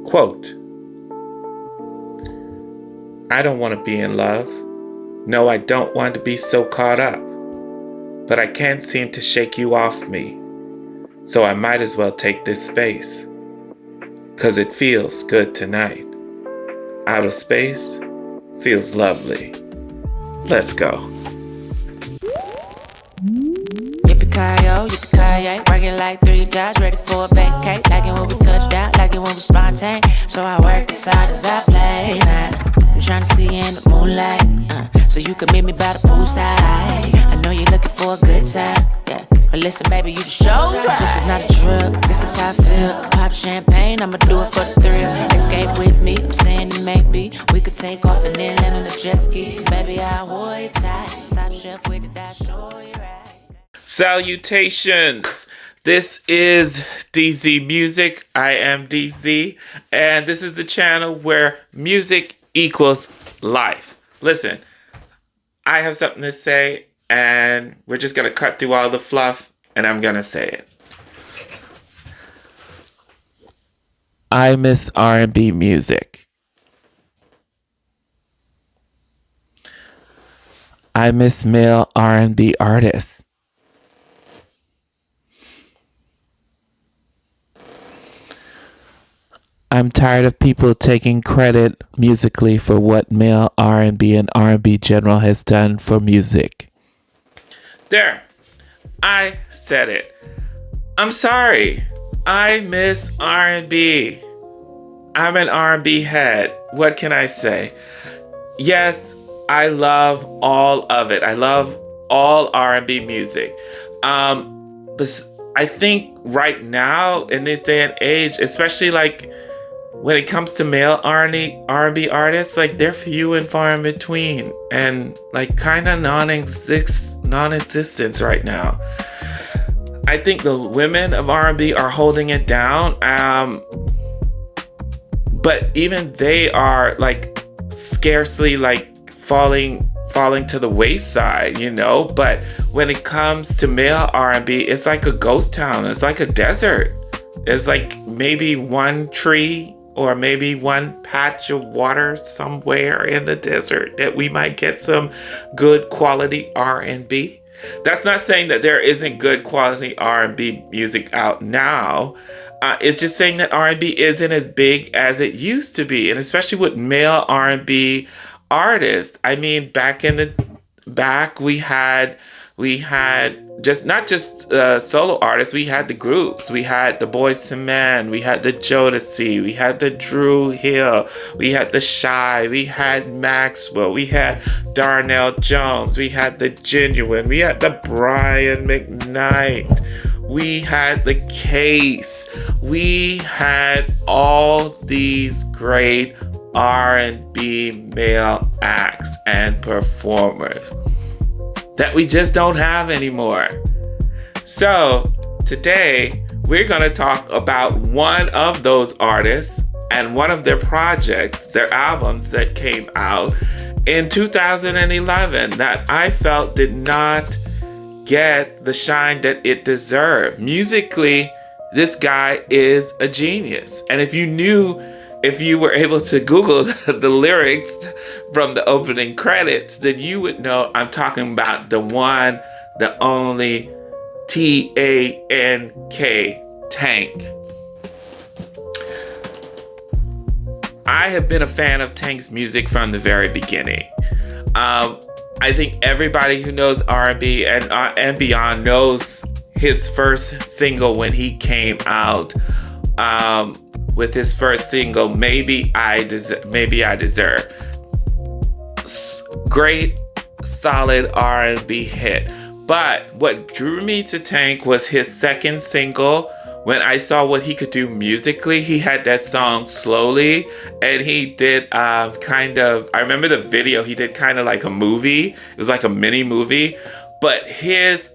Quote, I don't want to be in love. No, I don't want to be so caught up. But I can't seem to shake you off me. So I might as well take this space. 'Cause it feels good tonight. Outer space feels lovely. Let's go. Yippee-ki-yo, yippee-ki-yay. Working like 3 dots, ready for a vacate. Like it when we touch down, like it when we spontaneous. So I work inside as I play now. I'm trying to see you in the moonlight, so you can meet me by the poolside. I know you're looking for a good time, yeah. But listen, baby, you just show up. This is not a drill, this is how I feel. Pop champagne, I'ma do it for the thrill. Escape with me, I'm saying that maybe we could take off and then land on a jet ski. Baby, I'll hold you tight. Top shelf with it, I'll show you right. Salutations! This is DZ Music. I am DZ, and this is the channel where music equals life. Listen, I have something to say, and we're just gonna cut through all the fluff, and I'm gonna say it. I miss R&B music. I miss male R&B artists. I'm tired of people taking credit musically for what male R&B and R&B general has done for music. There, I said it. I'm sorry. I miss R&B. I'm an R&B head. What can I say? Yes, I love all of it. I love all R&B music. But I think right now in this day and age, especially like when it comes to male R&B artists, like they're few and far in between, and like kind of non-existence right now. I think the women of R&B are holding it down, but even they are like scarcely like falling to the wayside, you know. But when it comes to male R&B, it's like a ghost town. It's like a desert. It's like maybe one tree or maybe one patch of water somewhere in the desert that we might get some good quality R&B. That's not saying that there isn't good quality R&B music out now. It's just saying that R&B isn't as big as it used to be, and especially with male R&B artists. I mean, back we had just not just solo artists. We had the groups. We had the Boyz II Men. We had the Jodeci. We had the Dru Hill. We had the Shy. We had Maxwell. We had Darnell Jones. We had the Genuine. We had the Brian McKnight. We had the Case. We had all these great R&B male acts and performers that we just don't have anymore. So today we're going to talk about one of those artists and one of their projects, their albums that came out in 2011 that I felt did not get the shine that it deserved. Musically, this guy is a genius. And if you were able to Google the lyrics from the opening credits, then you would know I'm talking about the one, the only T-A-N-K, Tank. I have been a fan of Tank's music from the very beginning. I think everybody who knows R&B and beyond knows his first single when he came out. With his first single, Maybe I Deserve. Great, solid R&B hit. But what drew me to Tank was his second single. When I saw what he could do musically, he had that song Slowly, and he did I remember the video, he did kind of like a movie. It was like a mini movie. But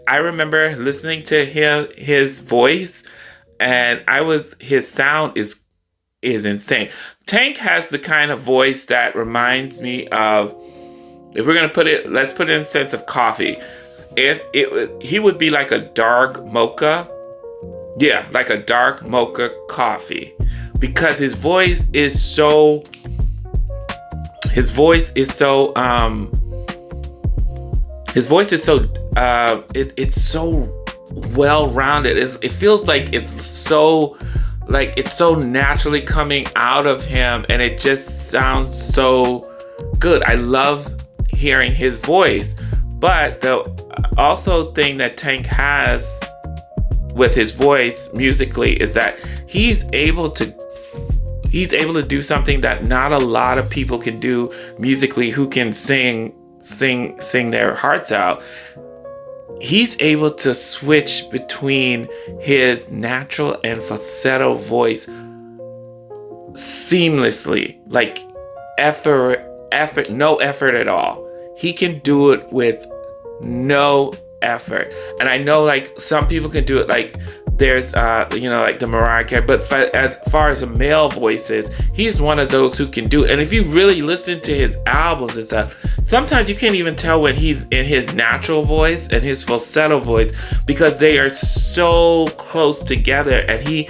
I remember listening to his voice, and his sound is insane. Tank has the kind of voice that reminds me of, if we're gonna let's put it in the sense of coffee. He would be like a dark mocha. Yeah, like a dark mocha coffee. because his voice is so his voice is so it's so well rounded. It feels like it's so naturally coming out of him, and it just sounds so good. I love hearing his voice. But the also thing that Tank has with his voice musically is that he's able to do something that not a lot of people can do musically who can sing their hearts out. He's able to switch between his natural and falsetto voice seamlessly, like no effort at all. He can do it with no effort. And I know like some people can do it, like there's like the Mariah Carey, but as far as the male voices, he's one of those who can do it. And if you really listen to his albums and stuff, sometimes you can't even tell when he's in his natural voice and his falsetto voice, because they are so close together, and he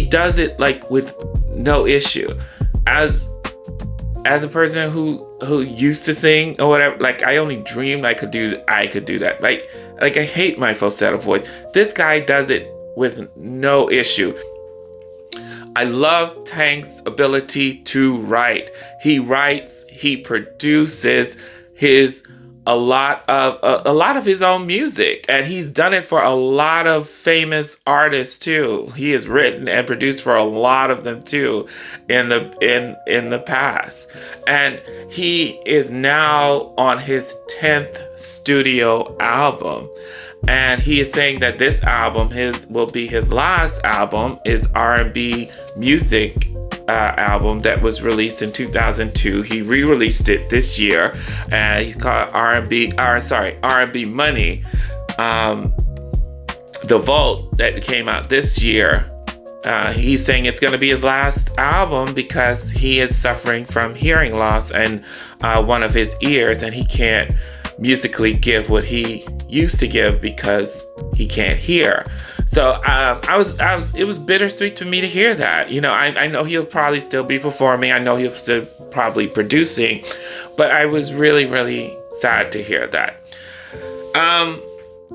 does it like with no issue. As a person who used to sing or whatever, like I only dreamed I could do that. Like I hate my falsetto voice. This guy does it with no issue. I love Tank's ability to write. He writes, he produces a lot of his own music, and he's done it for a lot of famous artists too. He has written and produced for a lot of them too in the past. And he is now on his 10th studio album. And he is saying that this album will be his last album, is R&B music album that was released in 2002. He re-released it this year, and he's called R&B Money. The Vault that came out this year. He's saying it's going to be his last album because he is suffering from hearing loss in one of his ears, and he can't musically give what he used to give because he can't hear. So it was bittersweet to me to hear that. You know, I know he'll probably still be performing. I know he'll still probably producing, but I was really, really sad to hear that.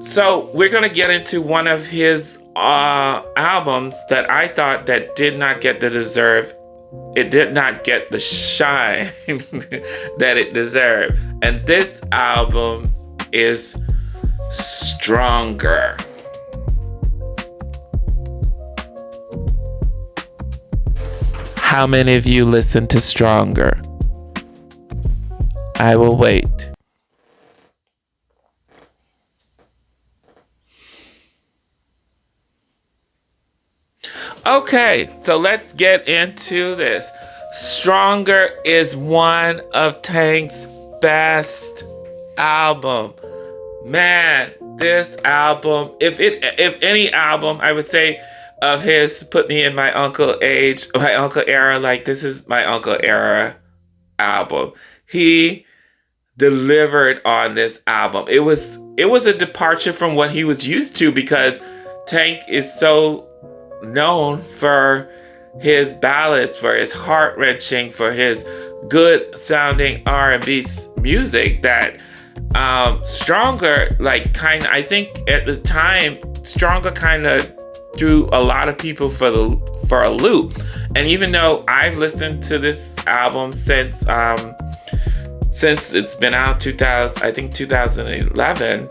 So we're gonna get into one of his albums that I thought that did not get the deserve. It did not get the shine that it deserved. And this album is Stronger. How many of you listen to Stronger? I will wait. Okay, so let's get into this. Stronger is one of Tank's best album. Man, this album, if any album, I would say of his put me in my uncle era, like this is my uncle era album. He delivered on this album. It was a departure from what he was used to, because Tank is so known for his ballads, for his heart-wrenching, for his good sounding R&B music, that Stronger, like I think at the time, Stronger kind of threw a lot of people for a loop. And even though I've listened to this album since it's been out 2011,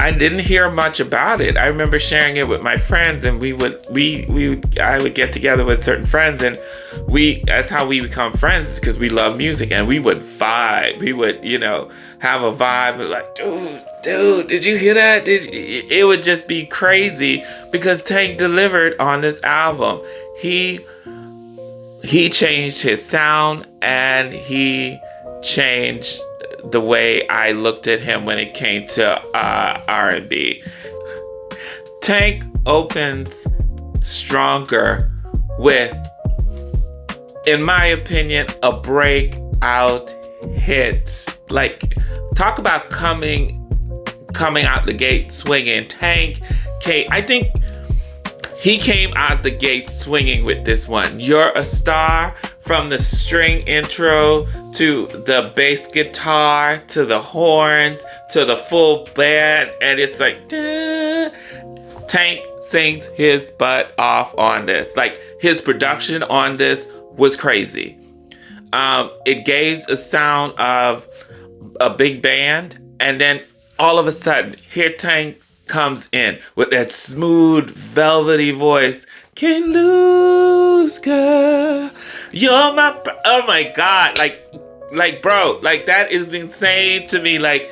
I didn't hear much about it. I remember sharing it with my friends, and I would get together with certain friends, and that's how we become friends, because we love music, and we would vibe. We would, have a vibe, like, dude, did you hear that? It would just be crazy, because Tank delivered on this album. He changed his sound, and he changed the way I looked at him when it came to R&B. Tank opens Stronger with, in my opinion, a breakout hit. Like, talk about coming out the gate swinging. Tank, I think He came out the gate swinging with this one. You're a Star, from the string intro to the bass guitar to the horns to the full band, and it's like, duh. Tank sings his butt off on this. Like, his production on this was crazy. It gave a sound of a big band, and then all of a sudden, here Tank comes in with that smooth, velvety voice. Can't lose, girl. You're my. Oh my God! Like, bro, like that is insane to me. Like,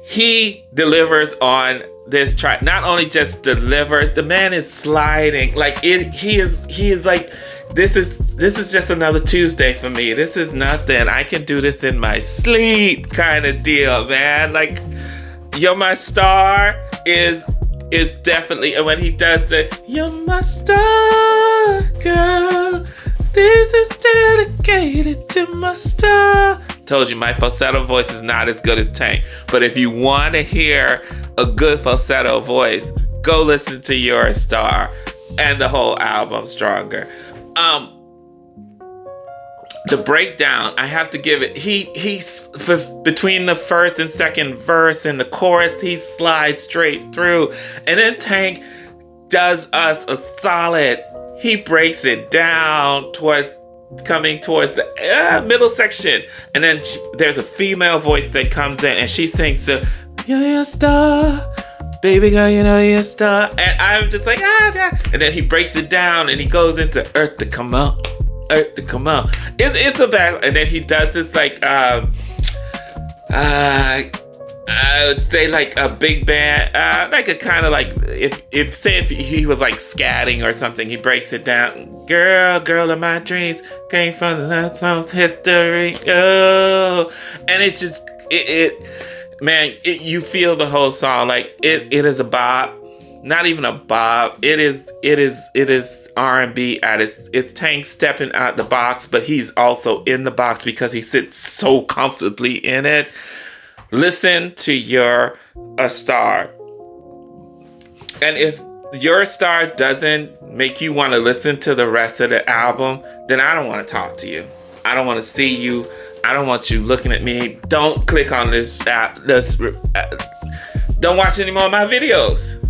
he delivers on this track. Not only just delivers, the man is sliding. Like it. He is like. This is just another Tuesday for me. This is nothing. I can do this in my sleep, kind of deal, man. Like, You're My Star is definitely, and when he does it, You're My Star, girl. This is dedicated to my star. Told you my falsetto voice is not as good as Tank, but if you want to hear a good falsetto voice, go listen to You're a Star and the whole album, Stronger. The breakdown, I have to give it. He's between the first and second verse and the chorus, he slides straight through, and then Tank does us a solid. He breaks it down coming towards the middle section, and then there's a female voice that comes in, and she sings the "You're a Star, baby girl, you know you're a star," and I'm just like yeah. And then he breaks it down, and he goes into Earth to Come Out. Earth to Come Out. It's a bad, and then he does this like I would say like a big band, like a kind of like if he was like scatting or something, he breaks it down. Girl of my dreams came from the last history. Oh, and it's just you feel the whole song. Like it is a bop, not even a bop. It is R&B at its Tank stepping out the box, but he's also in the box because he sits so comfortably in it. Listen to You're a Star. And if You're a Star doesn't make you want to listen to the rest of the album, then I don't want to talk to you. I don't want to see you. I don't want you looking at me. Don't click on this app. Don't watch any more of my videos.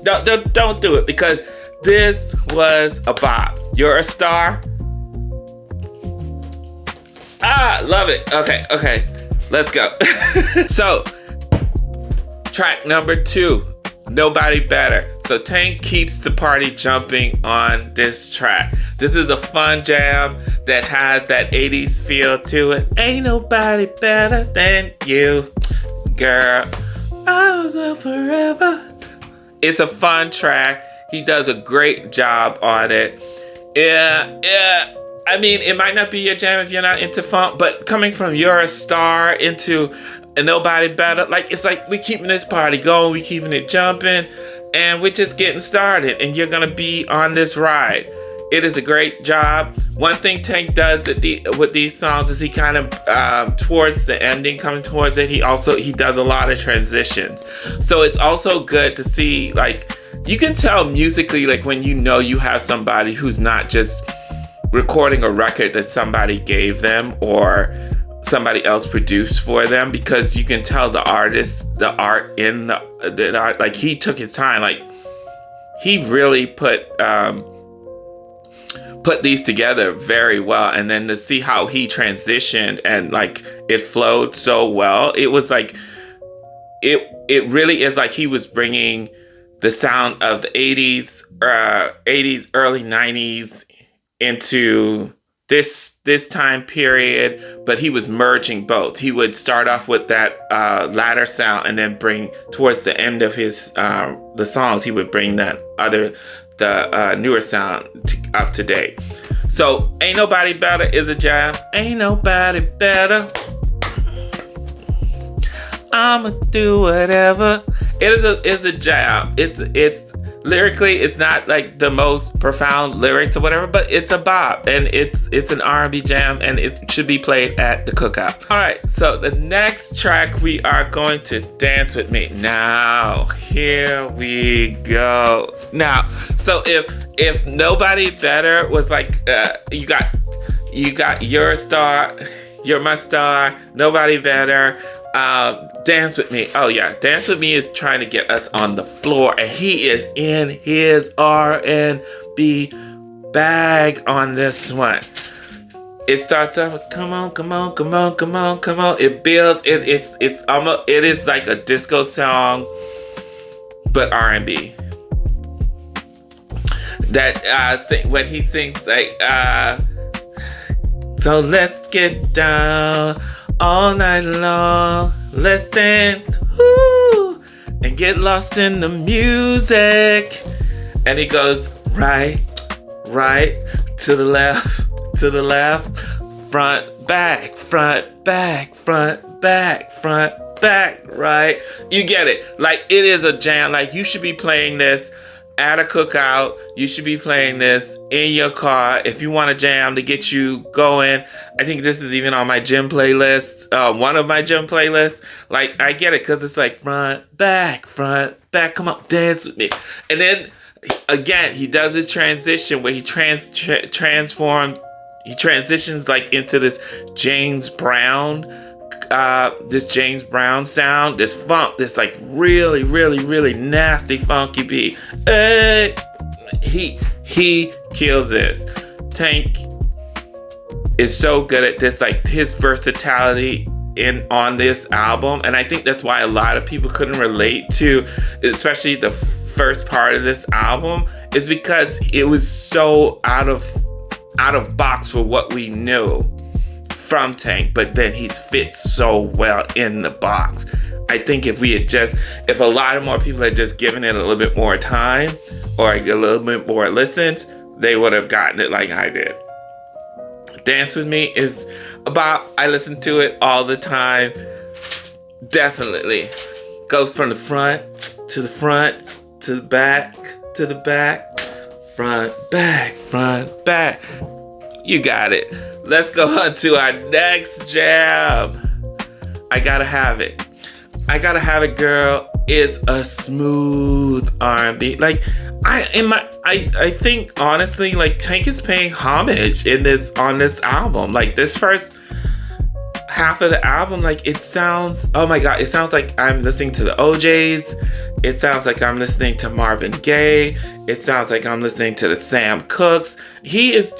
Don't do it, because this was a bop. You're a Star. Love it. Okay. Let's go. So, track number 2, Nobody Better. So Tank keeps the party jumping on this track. This is a fun jam that has that 80s feel to it. Ain't nobody better than you, girl. I was up forever. It's a fun track. He does a great job on it. Yeah. I mean, it might not be your jam if you're not into funk, but coming from You're a Star into Nobody Better, like, it's like we're keeping this party going, we're keeping it jumping, and we're just getting started, and you're gonna be on this ride. It is a great job. One thing Tank does with these songs is he kind of, towards the ending, coming towards it, he does a lot of transitions. So it's also good to see, like, you can tell musically, like, when you know you have somebody who's not just recording a record that somebody gave them or somebody else produced for them, because you can tell the artist, the art in the art, like, he took his time, like, he really put these together very well. And then to see how he transitioned and, like, it flowed so well, it was like, it really is like he was bringing the sound of the 80s, early 90s into this time period, but he was merging both. He would start off with that latter sound, and then bring towards the end of his the songs, he would bring the newer sound up to date. So Ain't Nobody Better is a jam. Ain't nobody better. I'ma do whatever. It is a jam. It's Lyrically, it's not like the most profound lyrics or whatever, but it's a bop, and it's an R&B jam, and it should be played at the cookout. All right, so the next track we are going to Dance With Me. Now, here we go. Now, so if Nobody Better was like, you got Your Star, You're My Star, Nobody Better, Dance With Me. Oh yeah, Dance With Me is trying to get us on the floor, and he is in his R&B bag on this one. It starts off with come on, come on, come on, come on, come on. It builds. It's almost, it is like a disco song, but R&B. That when he sings like so let's get down all night long, let's dance, woo, and get lost in the music. And he goes right, to the left, front, back, front, back, front, back, front, back, right. You get it. Like, it is a jam. Like, you should be playing this at a cookout. You should be playing this in your car if you want a jam to get you going. I think this is even on my gym playlist, one of my gym playlists. Like, I get it, because it's like front, back, come on, dance with me. And then again, he does his transition where he transitions like into this James Brown sound, this funk, this like really nasty funky beat. He kills this. Tank is so good at this, like his versatility on this album, and I think that's why a lot of people couldn't relate to, especially the first part of this album, is because it was so out of box for what we knew from Tank, but then he's fit so well in the box. I think if a lot of more people had just given it a little bit more time or a little bit more listens, they would have gotten it like I did. Dance With Me is about, I listen to it all the time. Definitely goes from the front to the front to the back to the back, front, back. You got it. Let's go on to our next jam. I Gotta Have It. I Gotta Have It, girl, is a smooth R&B. Like, I think honestly, like, Tank is paying homage on this album. Like, this first half of the album, like, it sounds, oh my god, it sounds like I'm listening to the OJs. It sounds like I'm listening to Marvin Gaye. It sounds like I'm listening to the Sam Cooks. He is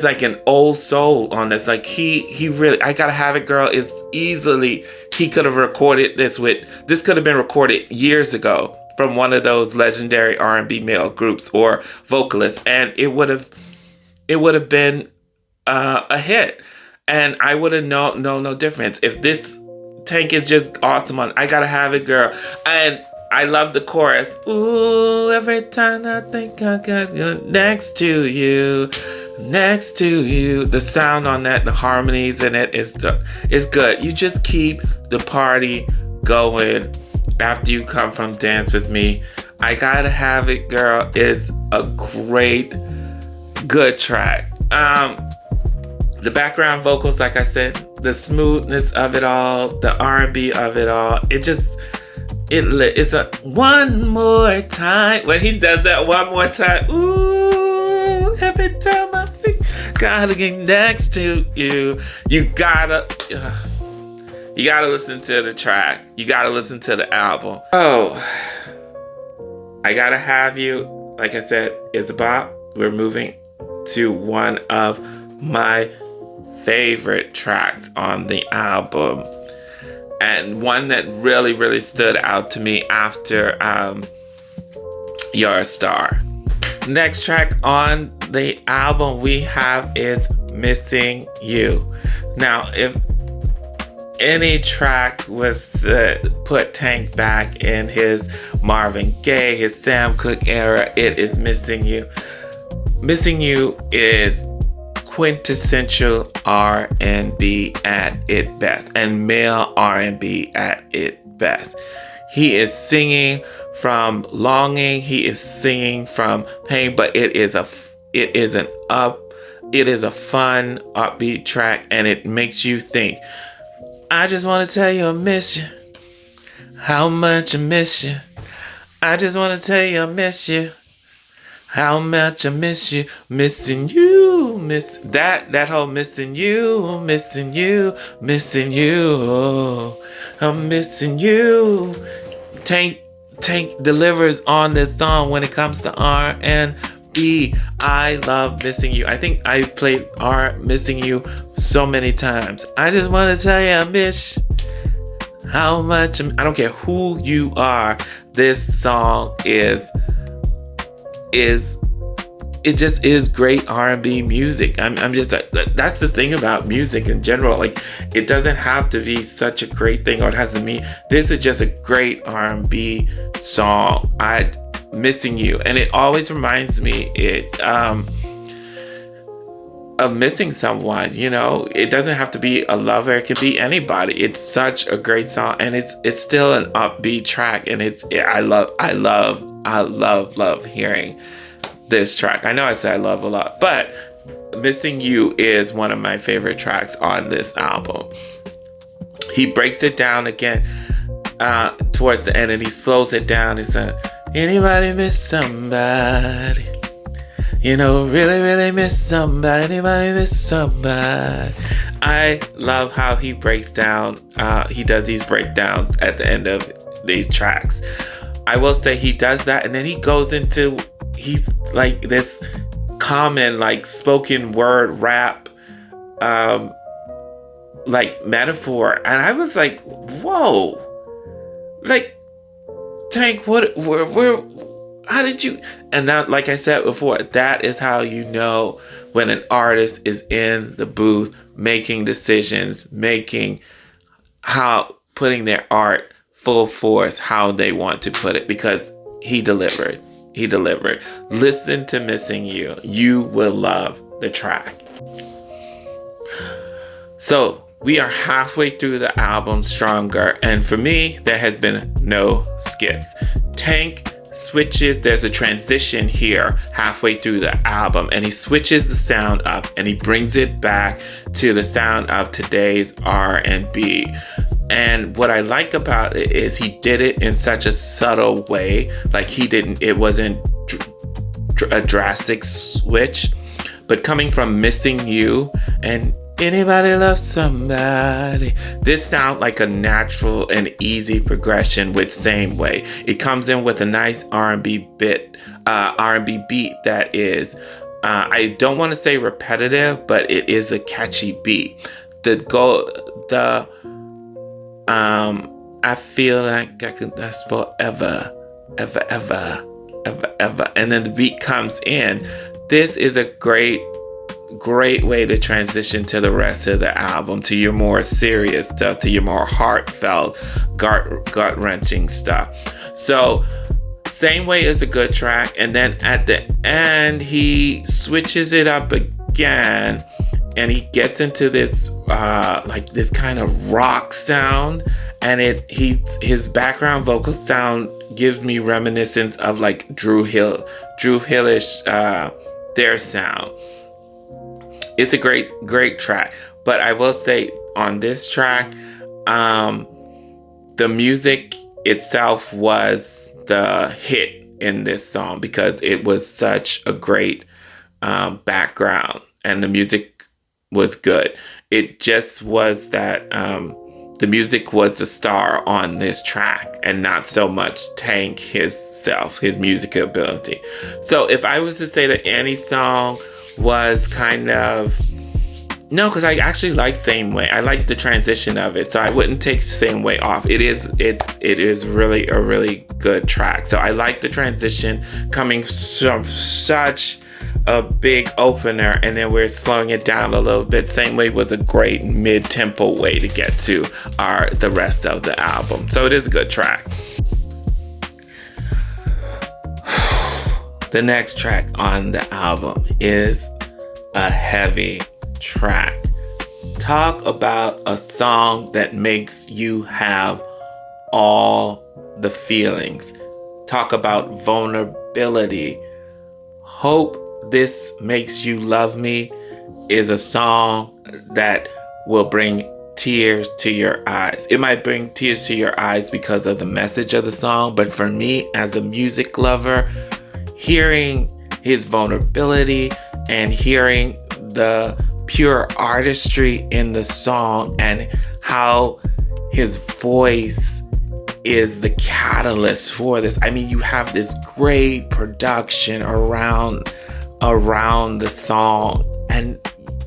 like an old soul on this. Like, he really, I Gotta Have It, girl, is easily, he could have recorded this could have been recorded years ago from one of those legendary R&B male groups or vocalists, and it would have been a hit, and I would have known no difference. If this Tank is just awesome on I Gotta Have It, girl. And I love the chorus. Ooh, every time I think I got you next to you. The sound on that, the harmonies in it is good. You just keep the party going after you come from Dance With Me. I Gotta Have It, girl, is a good track. The background vocals, like I said, the smoothness of it all, the R&B of it all, it's a one more time. When he does that one more time, ooh, every time I think gotta get next to you, you gotta listen to the track. You gotta listen to the album. Oh, I Gotta Have You, like I said, is a bop. We're moving to one of my favorite tracks on the album, and one that really stood out to me after You're a Star. Next track on the album we have is Missing You. Now, if any track was to put Tank back in his Marvin Gaye, his Sam Cooke era, it is Missing You. Missing You is quintessential R&B at its best, and male R&B at its best. He is singing from longing. He is singing from pain, but it is a fun, upbeat track, and it makes you think. I just want to tell you I miss you. How much I miss you. I just want to tell you I miss you. How much I miss you. Missing you. Miss that whole missing you. Missing you. Missing you. Oh, I'm missing you. Tank delivers on this song when it comes to R&B. I love Missing You. I think I played Missing You so many times. I just want to tell you I miss how much. I don't care who you are. This song is it just is great R&B music. I'm just that's the thing about music in general. Like, it doesn't have to be such a great thing, or it has to be. This is just a great R&B song. Missing You, and it always reminds me of missing someone. You know, it doesn't have to be a lover. It can be anybody. It's such a great song, and it's still an upbeat track, and I love hearing this track. I know I say I love a lot, but Missing You is one of my favorite tracks on this album. He breaks it down again towards the end, and he slows it down. He said, anybody miss somebody? You know, really, really miss somebody. Anybody miss somebody? I love how he breaks down. He does these breakdowns at the end of these tracks. I will say he does that, and then he goes into, he's like this common, like, spoken word rap, like, metaphor. And I was like, whoa. Like, Tank, where, how did you? And that, like I said before, that is how you know when an artist is in the booth making decisions, putting their art full force, how they want to put it, because he delivered. Listen to Missing You. You will love the track. So we are halfway through the album, Stronger, and for me, there has been no skips. Tank switches, there's a transition here halfway through the album, and he switches the sound up and he brings it back to the sound of today's R&B. And what I like about it is he did it in such a subtle way. Like, it wasn't a drastic switch, but coming from Missing You and anybody love somebody, this sounds like a natural and easy progression with Same Way. It comes in with a nice R&B beat that is, I don't want to say repetitive, but it is a catchy beat. I feel like I can last forever, ever. And then the beat comes in. This is a great way to transition to the rest of the album, to your more serious stuff, to your more heartfelt, gut-wrenching stuff. So, Same Way is a good track. And then at the end, he switches it up again. And he gets into this this kind of rock sound, and his background vocal sound gives me reminiscence of like Drew Hillish, their sound. It's a great track, but I will say on this track, the music itself was the hit in this song because it was such a great background, and the music was good. It just was that the music was the star on this track, and not so much Tank his music ability. So if I was to say that any song was kind of, no, because I actually like Same Way. I like the transition of it, so I wouldn't take Same Way off. It is really a really good track. So I like the transition coming from such a big opener, and then we're slowing it down a little bit. Same Way was a great mid-tempo way to get to the rest of the album. So it is a good track. The next track on the album is a heavy track. Talk about a song that makes you have all the feelings. talk about vulnerability. Hope This Makes You Love Me is a song that will bring tears to your eyes. It might bring tears to your eyes because of the message of the song, but for me as a music lover, hearing his vulnerability and hearing the pure artistry in the song and how his voice is the catalyst for this. I mean, you have this great production around the song, and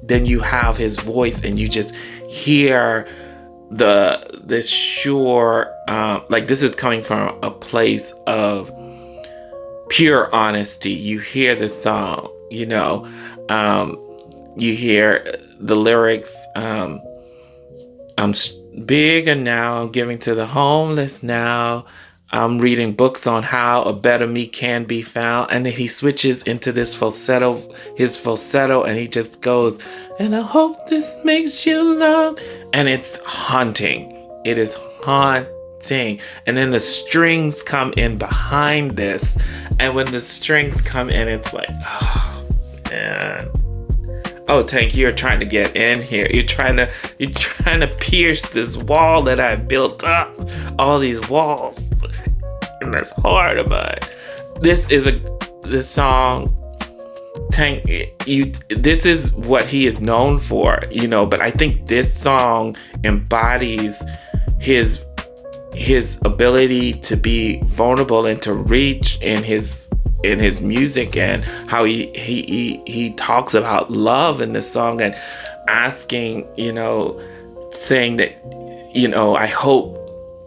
then you have his voice and you just hear this sure like this is coming from a place of pure honesty. You hear the song, you hear the lyrics, I'm big and now I'm giving to the homeless now. I'm reading books on how a better me can be found. And then he switches into his falsetto, and he just goes, and I hope this makes you love. And it's haunting. It is haunting. And then the strings come in behind this. And when the strings come in, it's like, oh, man. Oh, Tank, you're trying to get in here. You're trying to pierce this wall that I've built up. All these walls in this heart of mine. This song, Tank, this is what he is known for, but I think this song embodies his ability to be vulnerable and to reach in his music, and how he talks about love in this song and asking, saying that, I hope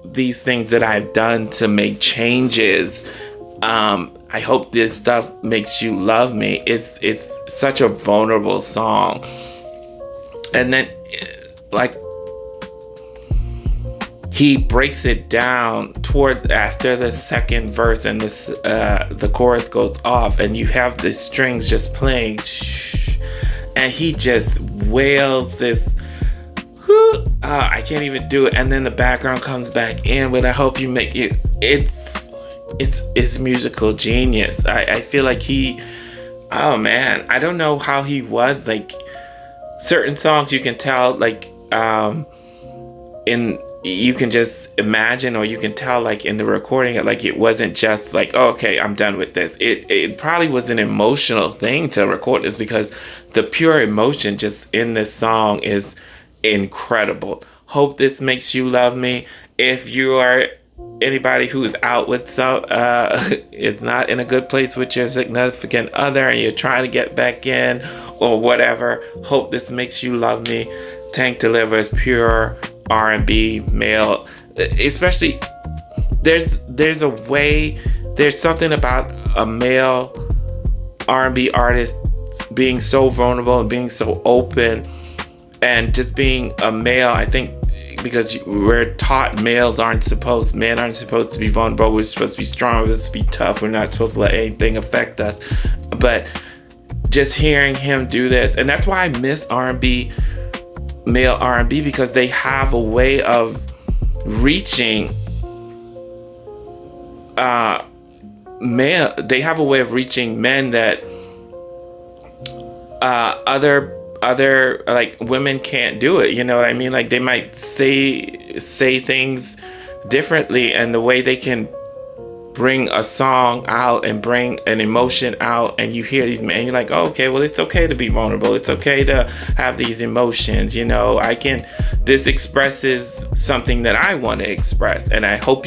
these things that I've done to make changes, I hope this stuff makes you love me. It's such a vulnerable song. And then like he breaks it down toward after the second verse, and this the chorus goes off, and you have the strings just playing, and he just wails this. I can't even do it. And then the background comes back in with I hope you make it. It's musical genius. I feel like oh man, I don't know how he was, like certain songs you can tell, like you can just imagine, or you can tell like in the recording, like it wasn't just like, oh, okay, I'm done with this. It probably was an emotional thing to record this, because the pure emotion just in this song is incredible. Hope This Makes You Love Me. If you are anybody who's out with is not in a good place with your significant other and you're trying to get back in or whatever, Hope This Makes You Love Me. Tank delivers pure R&B male, especially there's a way, there's something about a male R&B artist being so vulnerable and being so open, and just being a male. I think because we're taught men aren't supposed to be vulnerable. We're supposed to be strong. We're supposed to be tough. We're not supposed to let anything affect us. But just hearing him do this, and that's why I miss R&B, male R&B, because they have a way of reaching they have a way of reaching men that other like women can't do it. You know what I mean? Like they might say things differently, and the way they can bring a song out and bring an emotion out, and you hear these men, you're like, oh, okay, well, it's okay to be vulnerable. It's okay to have these emotions. This expresses something that I want to express, and I hope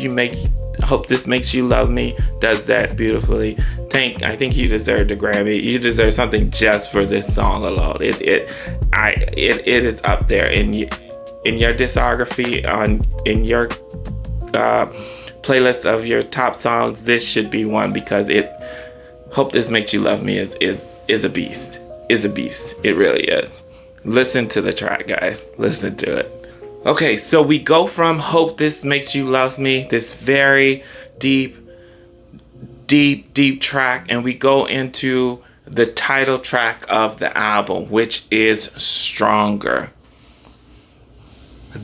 This Makes You Love Me does that beautifully. Tank, I think you deserve the Grammy. You deserve something just for this song alone. It is up there in your discography, in your playlist of your top songs. This should be one, because Hope This Makes You Love Me is a beast. Is a beast. It really is. Listen to the track, guys. Listen to it. Okay, so we go from Hope This Makes You Love Me, this very deep track, and we go into the title track of the album, which is Stronger.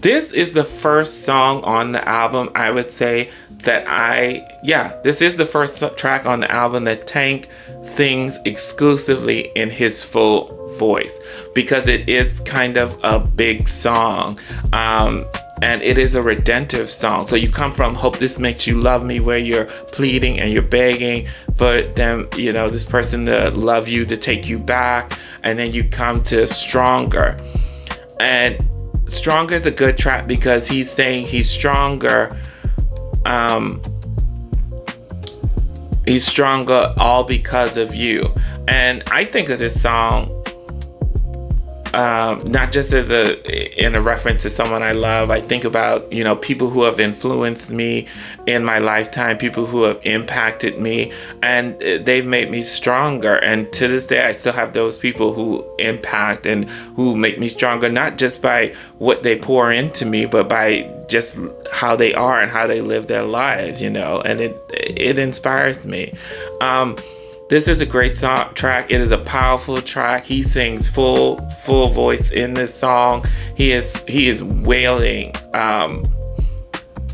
This is the first song on the album, I would say, this is the first track on the album that Tank sings exclusively in his full voice, because it is kind of a big song. And it is a redemptive song. So you come from Hope This Makes You Love Me, where you're pleading and you're begging for them, this person to love you, to take you back. And then you come to Stronger. And Stronger is a good track because he's saying he's stronger. He's stronger all because of you. And I think of this song not just in a reference to someone I love. I think about, people who have influenced me in my lifetime, people who have impacted me, and they've made me stronger. And to this day, I still have those people who impact and who make me stronger, not just by what they pour into me, but by just how they are and how they live their lives, and it inspires me. This is a great track. It is a powerful track. He sings full voice in this song. He is wailing.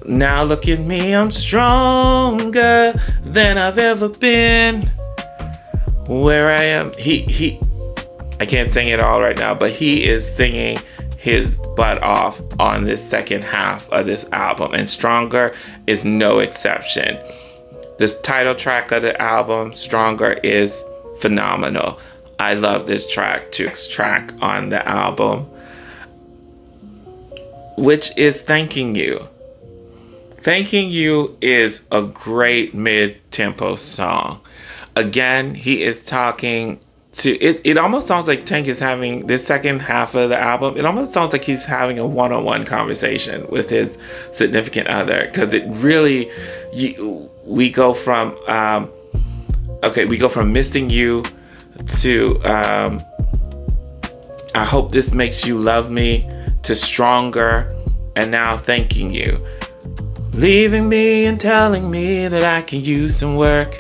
Now look at me, I'm stronger than I've ever been. Where I am, I can't sing it all right now, but he is singing his butt off on this second half of this album, and Stronger is no exception. This title track of the album, Stronger, is phenomenal. I love this track too. Next track on the album, which is Thanking You. Thanking You is a great mid-tempo song. Again, he is talking to it almost sounds like Tank is having this second half of the album. It almost sounds like he's having a one-on-one conversation with his significant other, because it really, we go from Missing You to I Hope This Makes You Love Me to Stronger, and now Thanking You. Leaving me and telling me that I can use some work.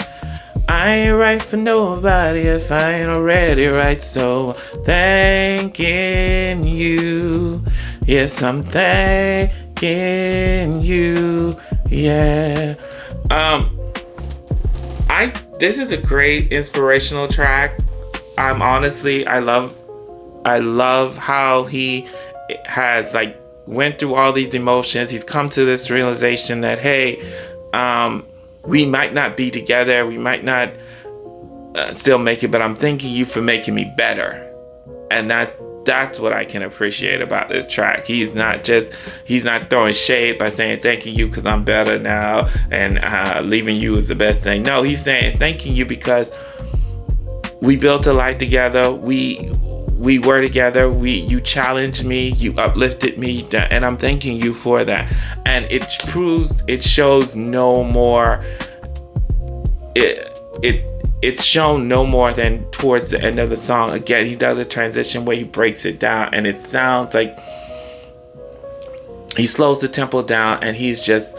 I ain't right for nobody if I ain't already right, so thanking you. Yes, I'm thanking you. Yeah. This is a great inspirational track. I love how he has went through all these emotions. He's come to this realization that, hey, we might not be together, we might not still make it, but I'm thanking you for making me better. And that's what I can appreciate about this track. He's not throwing shade by saying thanking you because I'm better now and leaving you is the best thing. No, he's saying thanking you because we built a life together. We were together. You challenged me, you uplifted me, and I'm thanking you for that. And it shows no more. It's shown no more than towards the end of the song. Again, he does a transition where he breaks it down, and it sounds like he slows the tempo down, and he's just,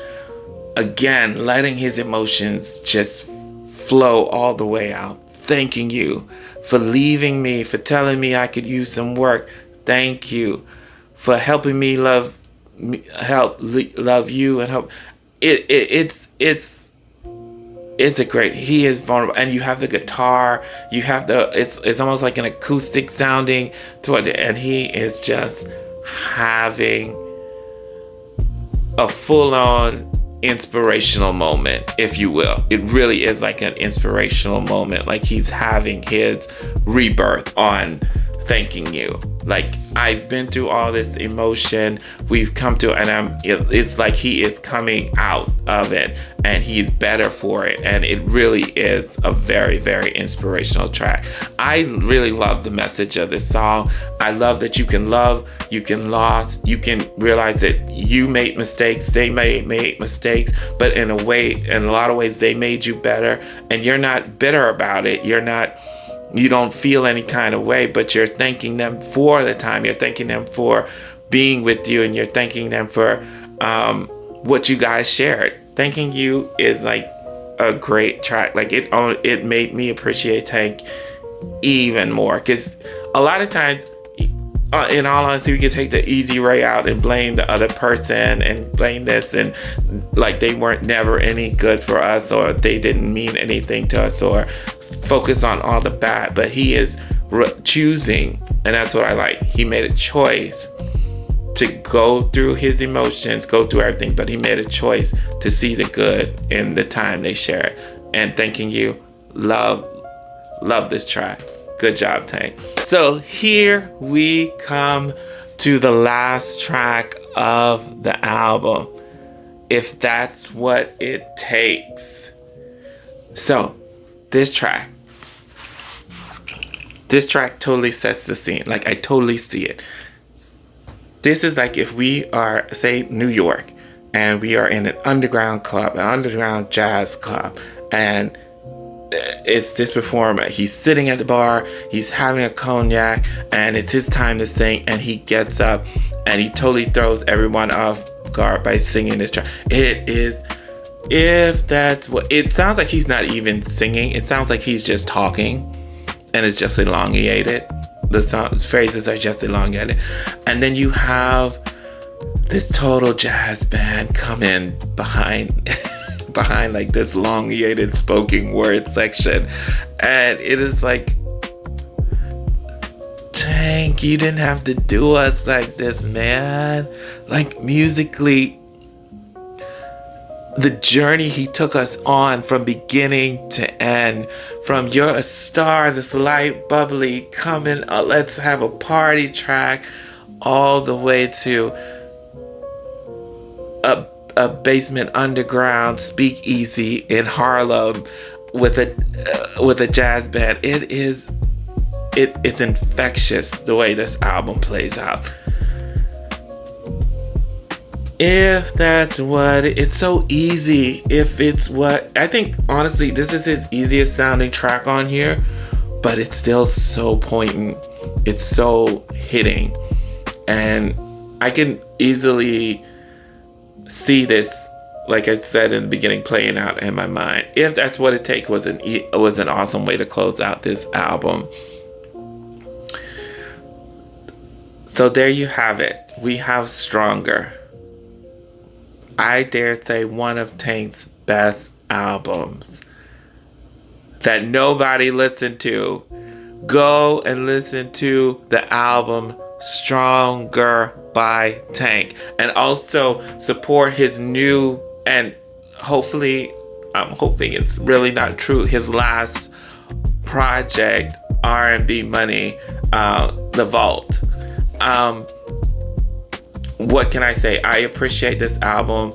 again, letting his emotions just flow all the way out. Thanking you for leaving me, for telling me I could use some work. Thank you for helping me love you and help. It's a great. He is vulnerable, and you have the guitar. You have it's almost like an acoustic sounding toward it, and he is just having a full-on inspirational moment, if you will. It really is like an inspirational moment, like he's having his rebirth on Thanking You. Like, I've been through all this emotion, we've come to, and it's like he is coming out of it, and he's better for it, and it really is a very, very inspirational track. I really love the message of this song. I love that you can love, you can lose, you can realize that you made mistakes, they made mistakes, but in a lot of ways, they made you better, and you're not bitter about it. You don't feel any kind of way, but you're thanking them for the time. You're thanking them for being with you, and you're thanking them for what you guys shared. Thanking You is like a great track. Like, it made me appreciate Tank even more, because a lot of times, in all honesty, we could take the easy way out and blame the other person and blame this, and like they weren't never any good for us, or they didn't mean anything to us, or focus on all the bad. But he is choosing, and that's what I like. He made a choice to go through his emotions, go through everything, but he made a choice to see the good in the time they shared. And thanking you. Love this track. Good job, Tank. So here we come to the last track of the album, If That's What It Takes. So this track totally sets the scene. Like, I totally see it. This is like if we are, say, New York, and we are in an underground club, an underground jazz club, and it's this performer. He's sitting at the bar, he's having a cognac, and it's his time to sing, and he gets up and he totally throws everyone off guard by singing this track. It is, if that's what, it sounds like he's not even singing. It sounds like he's just talking, and it's just elongated. The phrases are just elongated. And then you have this total jazz band come in behind like this elongated spoken word section. And it is like, Tank, you didn't have to do us like this, man. Like, musically, the journey he took us on from beginning to end, from You're a Star, this light, bubbly, coming, let's have a party track, all the way to a basement underground speakeasy in Harlem with a jazz band. It's infectious the way this album plays out. If that's what it's so easy. If it's what I think, honestly, this is his easiest sounding track on here, but it's still so poignant. It's so hitting, and I can easily see this, like I said in the beginning, playing out in my mind. If That's What It Takes was an awesome way to close out this album. So there you have it. We have Stronger. I dare say one of Tank's best albums that nobody listened to. Go and listen to the album Stronger by Tank, and also support his new, and hopefully, I'm hoping it's really not true, his last project, R&B Money, The Vault. What can I say? I appreciate this album.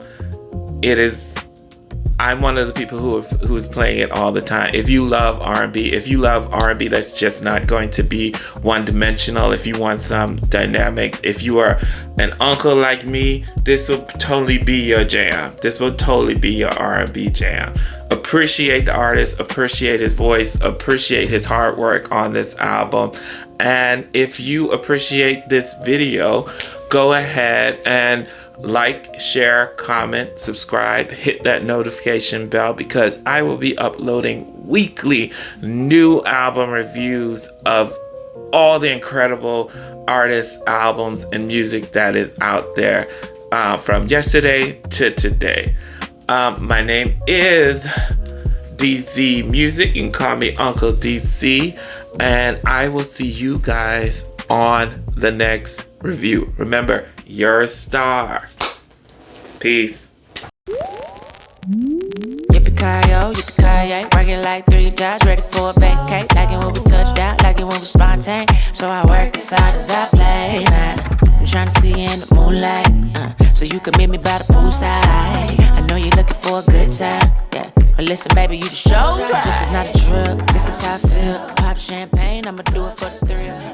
I'm one of the people who's playing it all the time. If you love R&B, that's just not going to be one-dimensional. If you want some dynamics, if you are an uncle like me, this will totally be your jam. This will totally be your R&B jam. Appreciate the artist, appreciate his voice, appreciate his hard work on this album. And if you appreciate this video, go ahead and like, share, comment, subscribe, hit that notification bell, because I will be uploading weekly new album reviews of all the incredible artists, albums, and music that is out there from yesterday to today. My name is DZ Music. You can call me Uncle DZ, and I will see you guys on the next review. Remember, you're a star. Peace. Yippee-ki-yo, yippee-ki-yay, working like 3 jobs, ready for a vacate. Like it when we touch down, like it when we spontaneous. So I work as hard as I play. I'm trying to see you in the moonlight, so you can meet me by the poolside. I know you're looking for a good time, yeah. But listen, baby, you the show. 'Cause this is not a drill, this is how I feel. Pop champagne, I'ma do it for the thrill.